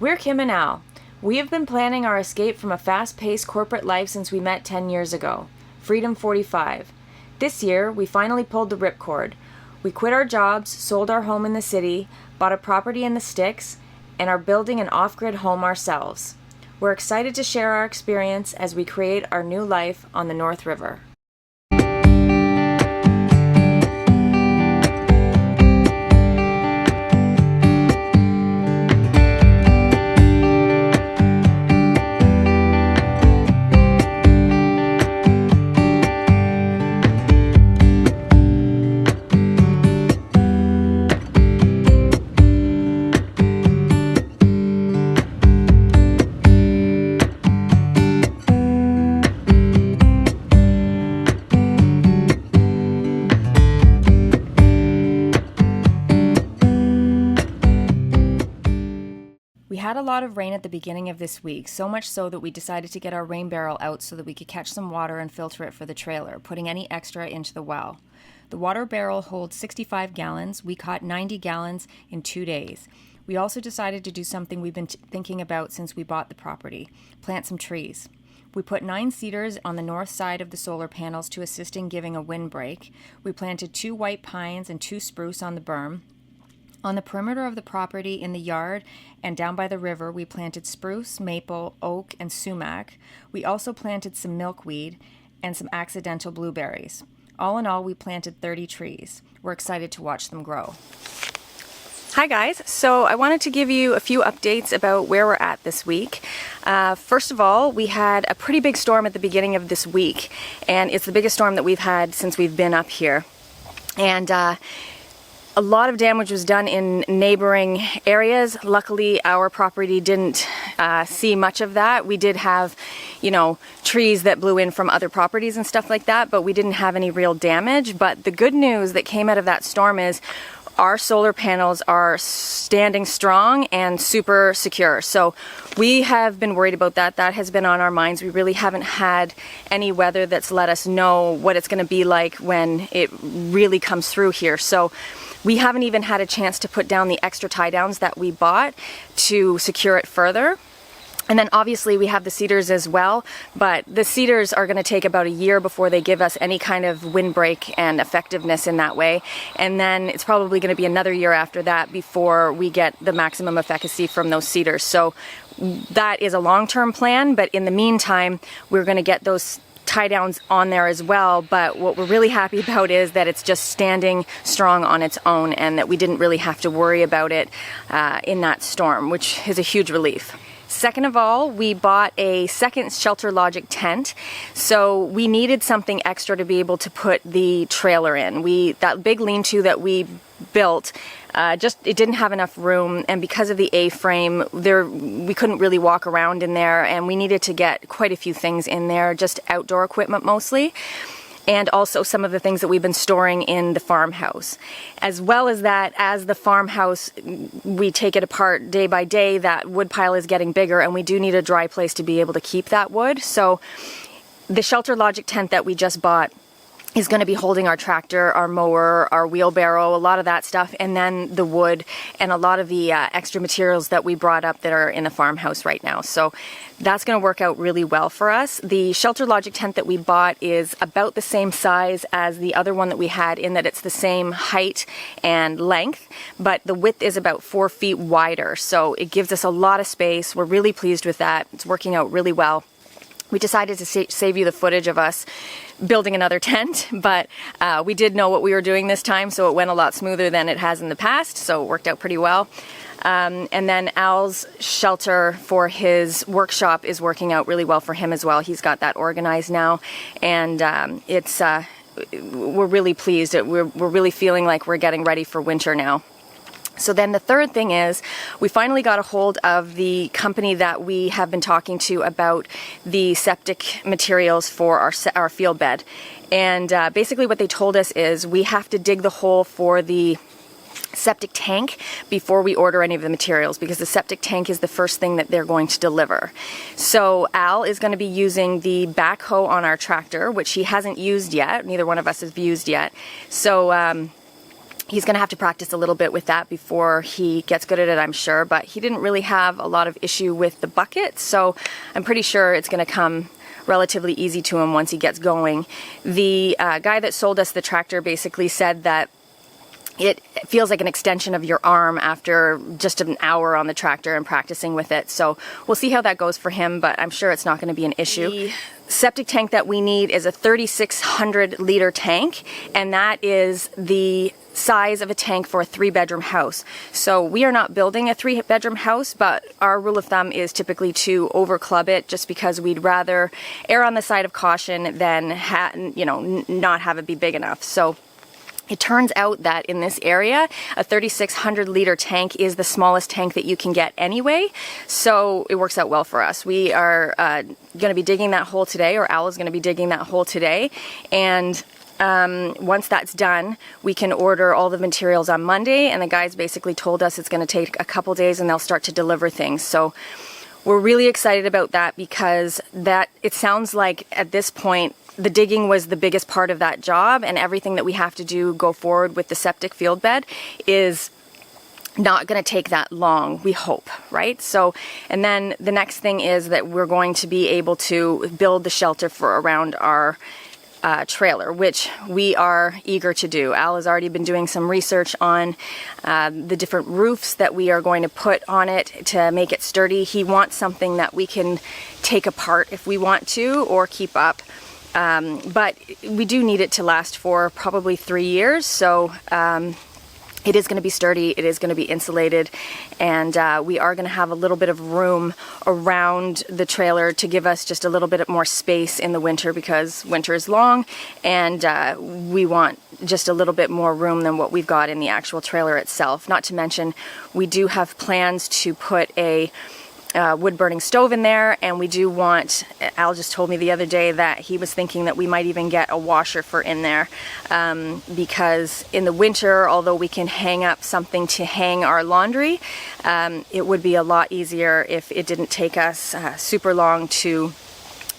We're Kim and Al. We have been planning our escape from a fast-paced corporate life since we met 10 years ago. Freedom 45. This year, we finally pulled the ripcord. We quit our jobs, sold our home in the city, bought a property in the sticks, and are building an off-grid home ourselves. We're excited to share our experience as we create our new life on the North River. We had a lot of rain at the beginning of this week, so much so that we decided to get our rain barrel out so that we could catch some water and filter it for the trailer, putting any extra into the well. The water barrel holds 65 gallons. We caught 90 gallons in 2 days. We also decided to do something we've been thinking about since we bought the property: plant some trees. We put 9 cedars on the north side of the solar panels to assist in giving a windbreak. We planted 2 white pines and 2 spruce on the berm. On the perimeter of the property, in the yard, and down by the river, we planted spruce, maple, oak, and sumac. We also planted some milkweed and some accidental blueberries. All in all, we planted 30 trees. We're excited to watch them grow. Hi guys, so I wanted to give you a few updates about where we're at this week. First of all, we had a pretty big storm at the beginning of this week, and it's the biggest storm that we've had since we've been up here. And a lot of damage was done in neighboring areas. Luckily, our property didn't see much of that. We did have, trees that blew in from other properties and stuff like that, but we didn't have any real damage. But the good news that came out of that storm is our solar panels are standing strong and super secure. So we have been worried about that. That has been on our minds. We really haven't had any weather that's let us know what it's going to be like when it really comes through here. So we haven't even had a chance to put down the extra tie downs that we bought to secure it further. And then obviously we have the cedars as well, but the cedars are going to take about a year before they give us any kind of windbreak and effectiveness in that way. And then it's probably going to be another year after that before we get the maximum efficacy from those cedars. So that is a long-term plan, but in the meantime, we're going to get those tie downs on there as well. But what we're really happy about is that it's just standing strong on its own and that we didn't really have to worry about it in that storm, which is a huge relief. Second of all, we bought a second Shelter Logic tent, so we needed something extra to be able to put the trailer in. That big lean-to that we built, it didn't have enough room, and because of the A-frame, we couldn't really walk around in there, and we needed to get quite a few things in there, just outdoor equipment mostly, and also some of the things that we've been storing in the farmhouse. As well as that, as the farmhouse, we take it apart day by day, that wood pile is getting bigger, and we do need a dry place to be able to keep that wood. So the Shelter Logic tent that we just bought is going to be holding our tractor, our mower, our wheelbarrow, a lot of that stuff, and then the wood and a lot of the extra materials that we brought up that are in the farmhouse right now. So that's going to work out really well for us. The Shelter Logic tent that we bought is about the same size as the other one that we had, in that it's the same height and length, but the width is about 4 feet wider. So it gives us a lot of space. We're really pleased with that. It's working out really well. We decided to save you the footage of us building another tent, but we did know what we were doing this time, so it went a lot smoother than it has in the past, so it worked out pretty well. And then Al's shelter for his workshop is working out really well for him as well. He's got that organized now, and we're really pleased. We're really feeling like we're getting ready for winter now. So then the third thing is, we finally got a hold of the company that we have been talking to about the septic materials for our field bed. And basically what they told us is we have to dig the hole for the septic tank before we order any of the materials, because the septic tank is the first thing that they're going to deliver. So Al is going to be using the backhoe on our tractor, which he hasn't used yet. Neither one of us have used yet. So He's going to have to practice a little bit with that before he gets good at it, I'm sure, but he didn't really have a lot of issue with the bucket, so I'm pretty sure it's going to come relatively easy to him once he gets going. The guy that sold us the tractor basically said that it feels like an extension of your arm after just an hour on the tractor and practicing with it. So we'll see how that goes for him, but I'm sure it's not going to be an issue. The septic tank that we need is a 3,600 liter tank, and that is the size of a tank for a 3-bedroom house. So we are not building a 3-bedroom house, but our rule of thumb is typically to overclub it, just because we'd rather err on the side of caution than not have it be big enough. So it turns out that in this area, a 3,600 liter tank is the smallest tank that you can get anyway, so it works out well for us. We are going to be digging that hole today, or Al is going to be digging that hole today, and once that's done, we can order all the materials on Monday, and the guys basically told us it's going to take a couple days and they'll start to deliver things. So we're really excited about that, because it sounds like at this point the digging was the biggest part of that job, and everything that we have to do go forward with the septic field bed is not going to take that long, we hope, right? So, and then the next thing is that we're going to be able to build the shelter for around our trailer, which we are eager to do. Al has already been doing some research on the different roofs that we are going to put on it to make it sturdy. He wants something that we can take apart if we want to, or keep up. But we do need it to last for probably 3 years, so it is going to be sturdy, it is going to be insulated, and we are going to have a little bit of room around the trailer to give us just a little bit more space in the winter, because winter is long, and we want just a little bit more room than what we've got in the actual trailer itself. Not to mention, we do have plans to put a wood-burning stove in there, and we do want, Al just told me the other day that he was thinking that we might even get a washer for in there, because in the winter, although we can hang up something to hang our laundry, it would be a lot easier if it didn't take us super long to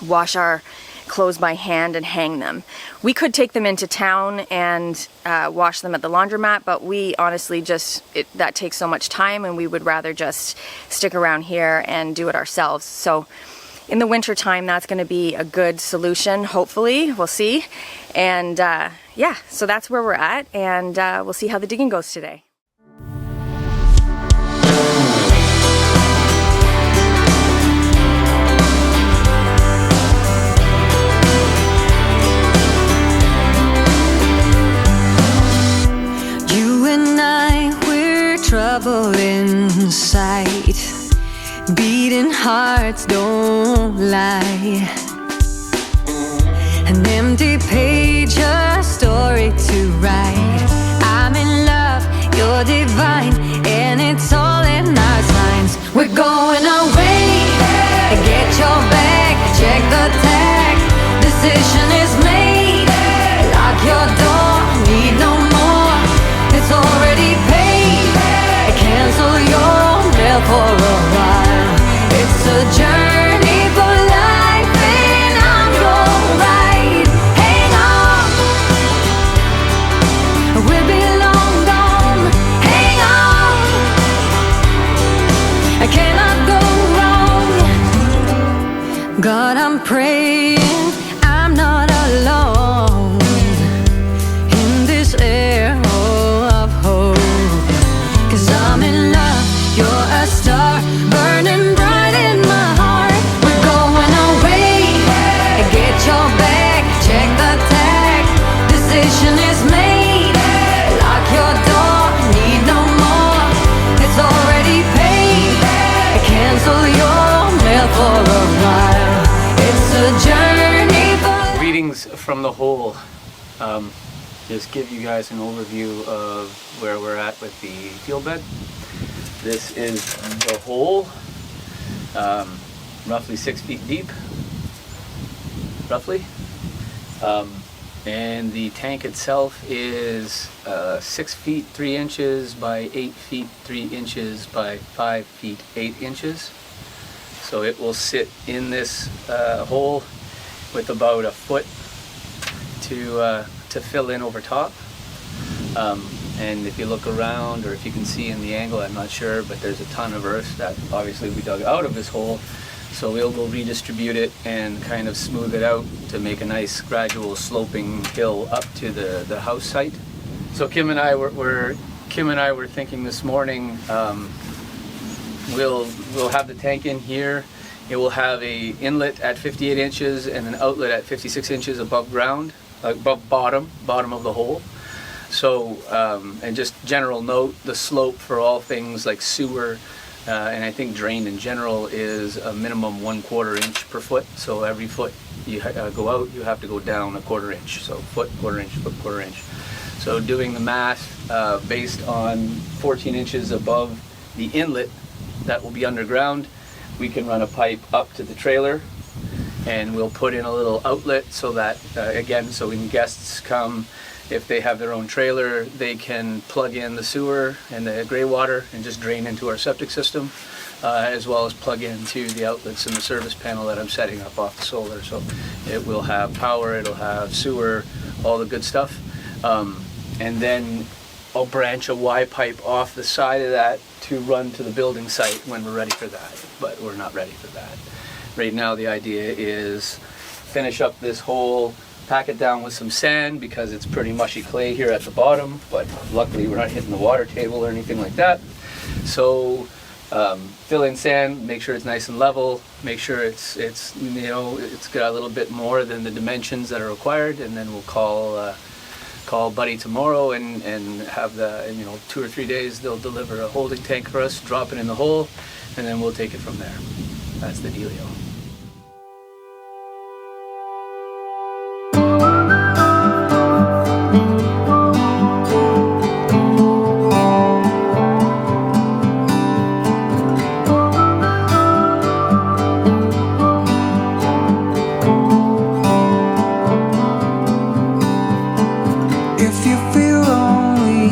wash our clothes by hand and hang them. We could take them into town and wash them at the laundromat, but we honestly that takes so much time, and we would rather just stick around here and do it ourselves. So in the winter time, that's going to be a good solution, hopefully. We'll see. And yeah, so that's where we're at, and we'll see how the digging goes today. Trouble inside, beating hearts don't lie. An empty page, a story to write. I'm in love, you're divine, and it's all in our signs. We're going away, get your bag, check the tag. Decision is made, lock your door, need no more. It's already paid. Cancel your mail for a while. It's a journey for life, and I'm your ride. Hang on, we'll be long gone. Hang on, I cannot go wrong. God, I'm praying I'm not alone in this air of hope. I'm in love, you're a star, burning bright in my heart. We're going away, get your bag, check the tag. Decision is made, lock your door, need no more. It's already paid, cancel your mail for a while. It's a journey for... Readings from the hole. Just give you guys an overview of where we're at with the field bed. This is the hole, roughly 6 feet deep, roughly. And the tank itself is 6 feet 3 inches by 8 feet 3 inches by 5 feet 8 inches. So it will sit in this hole with about a foot to fill in over top. And if you look around, or if you can see in the angle, I'm not sure, but there's a ton of earth that obviously we dug out of this hole. So we'll redistribute it and kind of smooth it out to make a nice gradual sloping hill up to the house site. So Kim and I were thinking this morning, we'll have the tank in here. It will have a inlet at 58 inches and an outlet at 56 inches above ground, above bottom of the hole. So, and just general note, the slope for all things like sewer and I think drain in general is a minimum 1/4 inch per foot. So every foot you go out, you have to go down a 1/4 inch. So foot, 1/4 inch, foot, 1/4 inch. So doing the math based on 14 inches above the inlet that will be underground, we can run a pipe up to the trailer, and we'll put in a little outlet so that, again, so when guests come, if they have their own trailer, they can plug in the sewer and the gray water and just drain into our septic system, as well as plug into the outlets in the service panel that I'm setting up off the solar. So it will have power, it'll have sewer, all the good stuff. And then I'll branch a Y pipe off the side of that to run to the building site when we're ready for that, but we're not ready for that. Right now the idea is finish up this hole, pack it down with some sand because it's pretty mushy clay here at the bottom, but luckily we're not hitting the water table or anything like that. So fill in sand, make sure it's nice and level, make sure it's you know, it's got a little bit more than the dimensions that are required, and then we'll call Buddy tomorrow and have the, you know, 2 or 3 days they'll deliver a holding tank for us, drop it in the hole, and then we'll take it from there. That's the dealio. If you feel lonely,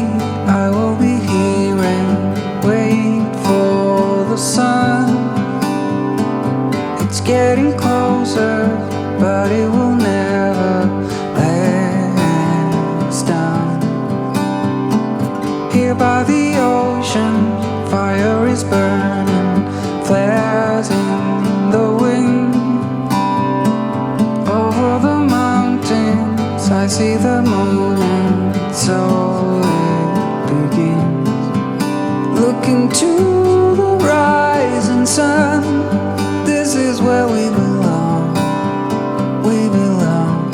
I will be here and wait for the sun. It's getting closer, but it will never let us down. Here by the ocean, fire is burning, flares in the wind. Over the mountains, I see the moon, and so it begins. Looking to the rising sun, this is where we belong, we belong.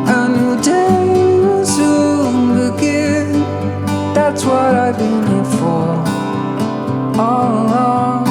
A new day will soon begin, that's what I've been here for all along.